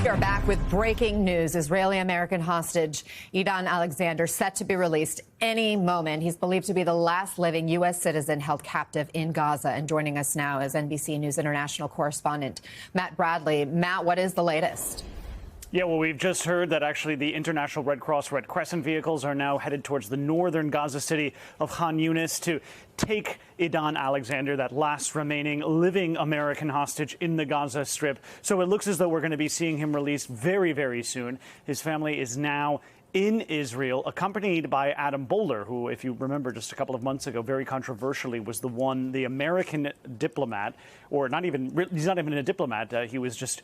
We are back with breaking news. Israeli-American hostage Idan Alexander set to be released any moment. He's believed to be the last living U.S. citizen held captive in Gaza. And joining us now is NBC News international correspondent Matt Bradley. Matt, what is the latest? Yeah, well, we've just heard that actually the International Red Cross Red Crescent vehicles are now headed towards the northern Gaza city of Khan Yunis to take Idan Alexander, that last remaining living American hostage in the Gaza Strip. So it looks as though we're going to be seeing him released very, very soon. His family is now in Israel, accompanied by Adam Boehler, who, if you remember just a couple of months ago, very controversially was the American diplomat, or he's not even a diplomat. He was just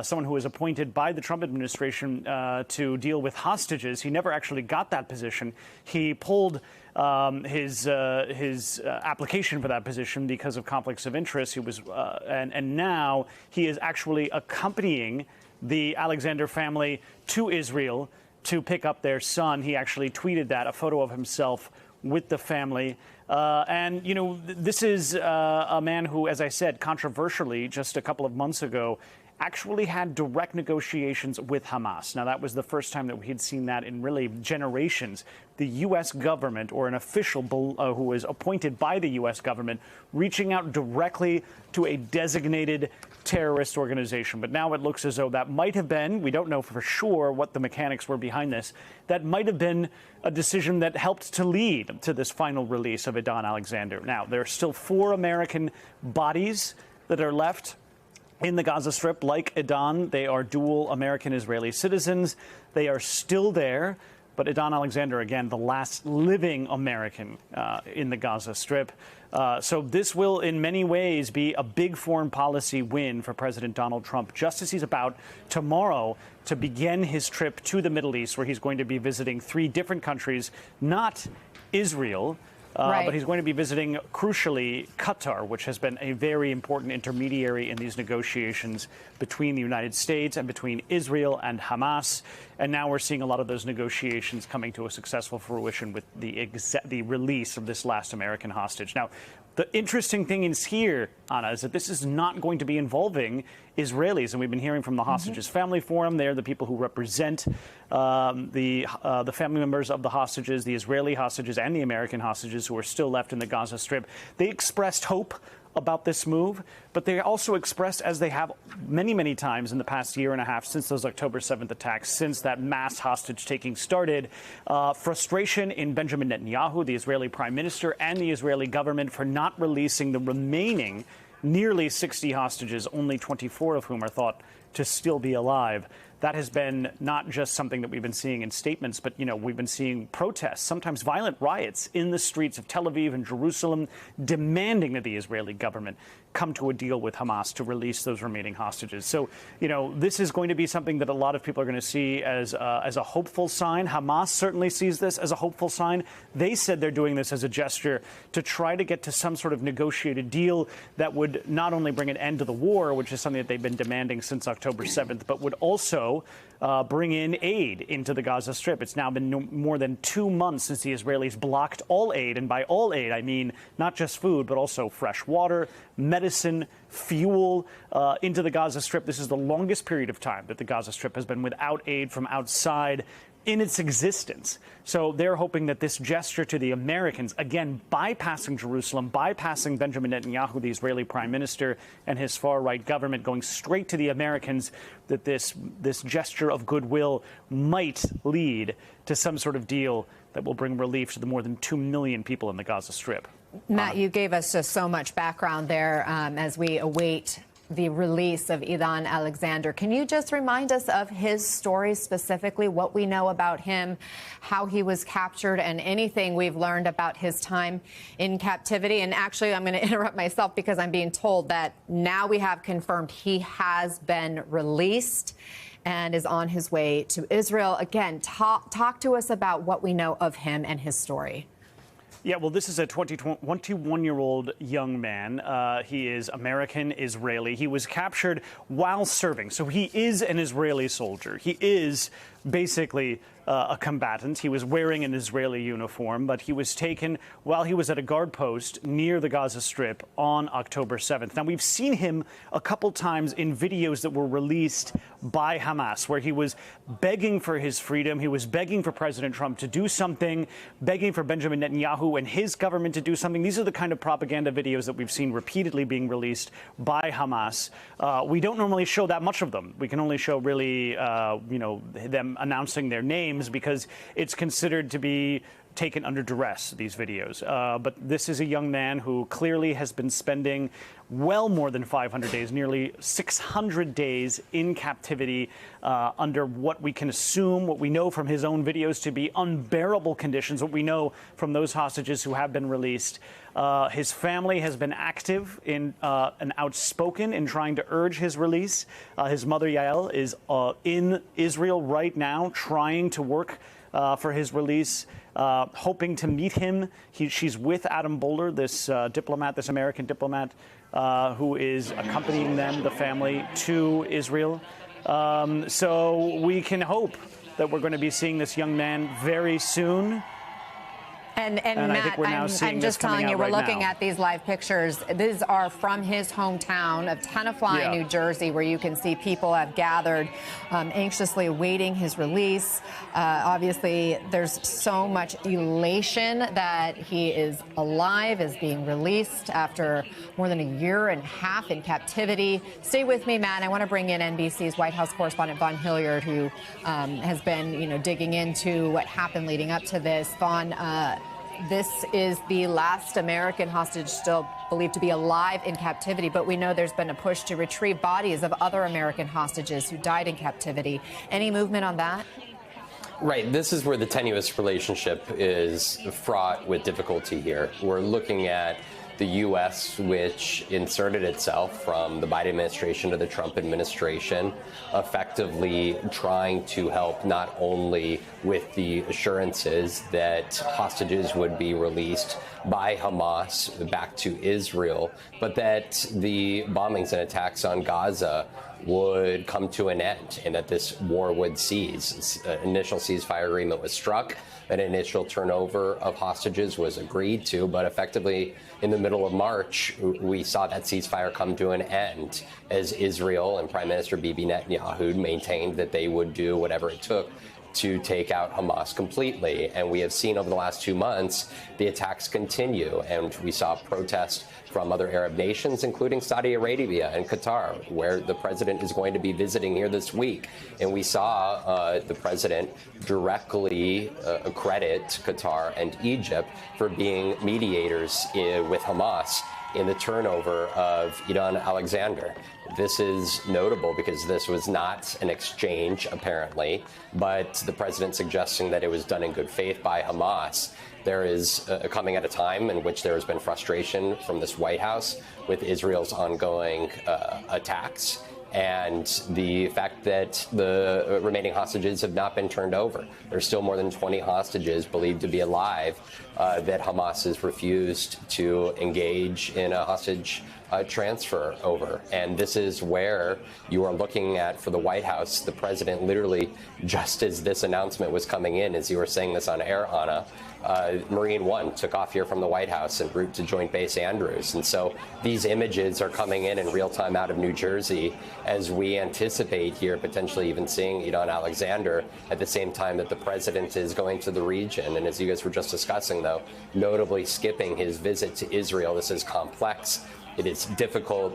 someone who was appointed by the Trump administration to deal with hostages. He never actually got that position. He pulled his application for that position because of conflicts of interest. He was, and now he is actually accompanying the Alexander family to Israel to pick up their son. He actually tweeted that, a photo of himself with the family. And, you know, this is a man who, as I said, controversially, just a couple of months ago, actually had direct negotiations with Hamas. Now, that was the first time that we had seen that in really generations. The U.S. government, or an official who was appointed by the U.S. government, reaching out directly to a designated terrorist organization. But now it looks as though that might have been, we don't know for sure what the mechanics were behind this, that might have been a decision that helped to lead to this final release of Idan Alexander. Now, there are still 4 American bodies that are left in the Gaza Strip. Like Idan, they are dual American-Israeli citizens. They are still there. But Idan Alexander, again, the last living American in the Gaza Strip. So this will, in many ways, be a big foreign policy win for President Donald Trump, just as he's about tomorrow to begin his trip to the Middle East, where he's going to be visiting 3 different countries, not Israel, but he's going to be visiting, crucially, Qatar, which has been a very important intermediary in these negotiations between the United States and between Israel and Hamas. And now we're seeing a lot of those negotiations coming to a successful fruition with the release of this last American hostage. Now, the interesting thing is here, Anna, is that this is not going to be involving Israelis. And we've been hearing from the Hostages Family Forum. They're the people who represent the family members of the hostages, the Israeli hostages and the American hostages who are still left in the Gaza Strip. They expressed hope about this move, but they also expressed, as they have many, many times in the past year and a half since those October 7th attacks, since that mass hostage taking started, frustration in Benjamin Netanyahu, the Israeli prime minister, and the Israeli government for not releasing the remaining nearly 60 hostages, only 24 of whom are thought to still be alive. That has been not just something that we've been seeing in statements, but, you know, we've been seeing protests, sometimes violent riots in the streets of Tel Aviv and Jerusalem, demanding that the Israeli government come to a deal with Hamas to release those remaining hostages. So, you know, this is going to be something that a lot of people are going to see as a hopeful sign. Hamas certainly sees this as a hopeful sign. They said they're doing this as a gesture to try to get to some sort of negotiated deal that would not only bring an end to the war, which is something that they've been demanding since October 7th, but would also bring in aid into the Gaza Strip. It's now been more than 2 months since the Israelis blocked all aid. And by all aid, I mean not just food, but also fresh water, medicine, fuel into the Gaza Strip. This is the longest period of time that the Gaza Strip has been without aid from outside in its existence. So they're hoping that this gesture to the Americans, again, bypassing Jerusalem, bypassing Benjamin Netanyahu, the Israeli prime minister, and his far-right government, going straight to the Americans, that this gesture of goodwill might lead to some sort of deal that will bring relief to the more than 2 million people in the Gaza Strip. Matt, you gave us just so much background there as we await the release of Idan Alexander. Can you just remind us of his story specifically, what we know about him, how he was captured, and anything we've learned about his time in captivity? And actually, I'm going to interrupt myself because I'm being told that now we have confirmed he has been released and is on his way to Israel. Again, talk to us about what we know of him and his story. Yeah, well, this is a 21-year-old young man. He is American Israeli. He was captured while serving. So he is an Israeli soldier. He is basically a combatant. He was wearing an Israeli uniform, but he was taken while he was at a guard post near the Gaza Strip on October 7th. Now, we've seen him a couple times in videos that were released by Hamas, where he was begging for his freedom. He was begging for President Trump to do something, begging for Benjamin Netanyahu and his government to do something. These are the kind of propaganda videos that we've seen repeatedly being released by Hamas. We don't normally show that much of them. We can only show really, them announcing their names because it's considered to be taken under duress, these videos. But this is a young man who clearly has been spending well more than 500 days, nearly 600 days in captivity under what we can assume, what we know from his own videos to be unbearable conditions, what we know from those hostages who have been released. His family has been active in and outspoken in trying to urge his release. His mother, Yael, is in Israel right now trying to work for his release, hoping to meet him. She's with Adam Boulder, this diplomat, this American diplomat, who is accompanying them, the family, to Israel. So we can hope that we're going to be seeing this young man very soon. And Matt, I think we're now seeing I'm just telling you, we're looking now at these live pictures. These are from his hometown of Tenafly, New Jersey, where you can see people have gathered anxiously awaiting his release. Obviously, there's so much elation that he is alive, is being released after more than a year and a half in captivity. Stay with me, Matt. I want to bring in NBC's White House correspondent Vaughn Hilliard, who has been, digging into what happened leading up to this. Vaughn, this is the last American hostage still believed to be alive in captivity, but we know there's been a push to retrieve bodies of other American hostages who died in captivity. Any movement on that? Right. This is where the tenuous relationship is fraught with difficulty here. We're looking at the U.S., which inserted itself from the Biden administration to the Trump administration, effectively trying to help not only with the assurances that hostages would be released by Hamas back to Israel, but that the bombings and attacks on Gaza would come to an end and that this war would cease. Initial ceasefire agreement was struck. An initial turnover of hostages was agreed to, but effectively in the middle of March, we saw that ceasefire come to an end as Israel and Prime Minister Bibi Netanyahu maintained that they would do whatever it took to take out Hamas completely. And we have seen over the last 2 months, the attacks continue. And we saw protests from other Arab nations, including Saudi Arabia and Qatar, where the president is going to be visiting here this week. And we saw the president directly credit Qatar and Egypt for being mediators with Hamas in the turnover of Idan Alexander. This is notable because this was not an exchange, apparently, but the president suggesting that it was done in good faith by Hamas. There is coming at a time in which there has been frustration from this White House with Israel's ongoing attacks and the fact that the remaining hostages have not been turned over. There's still more than 20 hostages believed to be alive that Hamas has refused to engage in a hostage transfer over. And this is where you are looking at, for the White House, the president literally, just as this announcement was coming in, as you were saying this on air, Anna, Marine One took off here from the White House en route to Joint Base Andrews. And so these images are coming in real time out of New Jersey as we anticipate here potentially even seeing Idan Alexander at the same time that the president is going to the region. And as you guys were just discussing, though, notably skipping his visit to Israel. This is complex. It is difficult.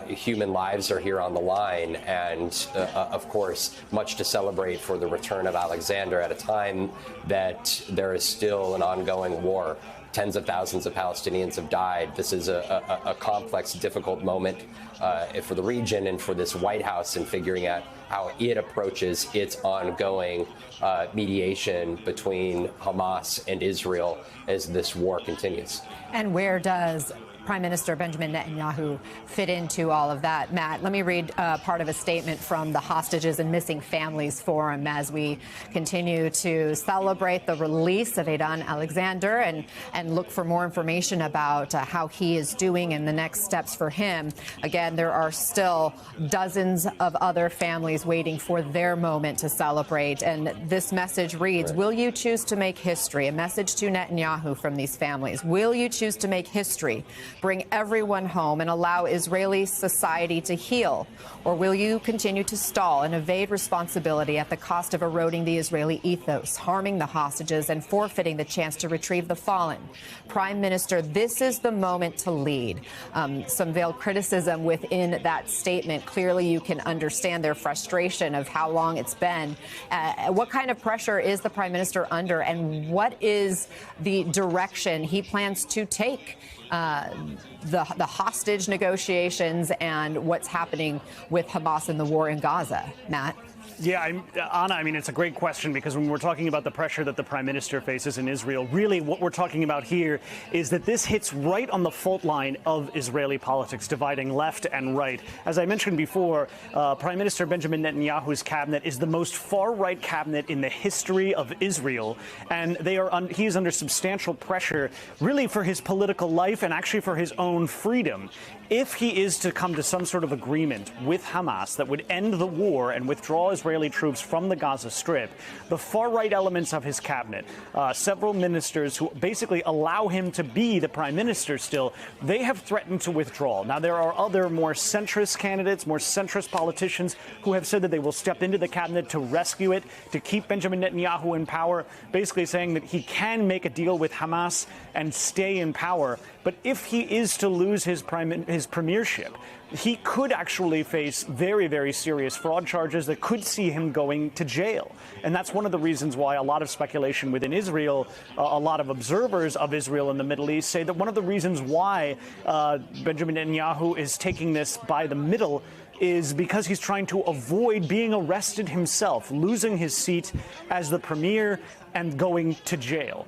Human lives are here on the line. And, of course, much to celebrate for the return of Alexander at a time that there is still an ongoing war. Tens of thousands of Palestinians have died. This is a complex, difficult moment for the region and for this White House in figuring out how it approaches its ongoing mediation between Hamas and Israel as this war continues. And where does Prime Minister Benjamin Netanyahu fit into all of that? Matt, let me read part of a statement from the Hostages and Missing Families Forum as we continue to celebrate the release of Idan Alexander and look for more information about how he is doing and the next steps for him. Again, there are still dozens of other families waiting for their moment to celebrate. And this message reads, will you choose to make history? A message to Netanyahu from these families. Will you choose to make history, bring everyone home and allow Israeli society to heal? Or will you continue to stall and evade responsibility at the cost of eroding the Israeli ethos, harming the hostages and forfeiting the chance to retrieve the fallen? Prime Minister, this is the moment to lead. Some veiled criticism within that statement. Clearly, you can understand their frustration of how long it's been. What kind of pressure is the Prime Minister under, and what is the direction he plans to take the hostage negotiations and what's happening with Hamas and the war in Gaza? Matt? Yeah, Anna, I mean, it's a great question, because when we're talking about the pressure that the Prime Minister faces in Israel, really what we're talking about here is that this hits right on the fault line of Israeli politics, dividing left and right. As I mentioned before, Prime Minister Benjamin Netanyahu's cabinet is the most far-right cabinet in the history of Israel, and he is under substantial pressure, really, for his political life and actually for his own freedom. If he is to come to some sort of agreement with Hamas that would end the war and withdraw Israeli troops from the Gaza Strip, the far-right elements of his cabinet, several ministers who basically allow him to be the prime minister still, they have threatened to withdraw. Now, there are other more centrist candidates, more centrist politicians who have said that they will step into the cabinet to rescue it, to keep Benjamin Netanyahu in power, basically saying that he can make a deal with Hamas and stay in power. But if he is to lose his premiership, he could actually face very, very serious fraud charges that could see him going to jail. And that's one of the reasons why a lot of speculation within Israel, a lot of observers of Israel in the Middle East say that one of the reasons why Benjamin Netanyahu is taking this by the middle is because he's trying to avoid being arrested himself, losing his seat as the premier and going to jail.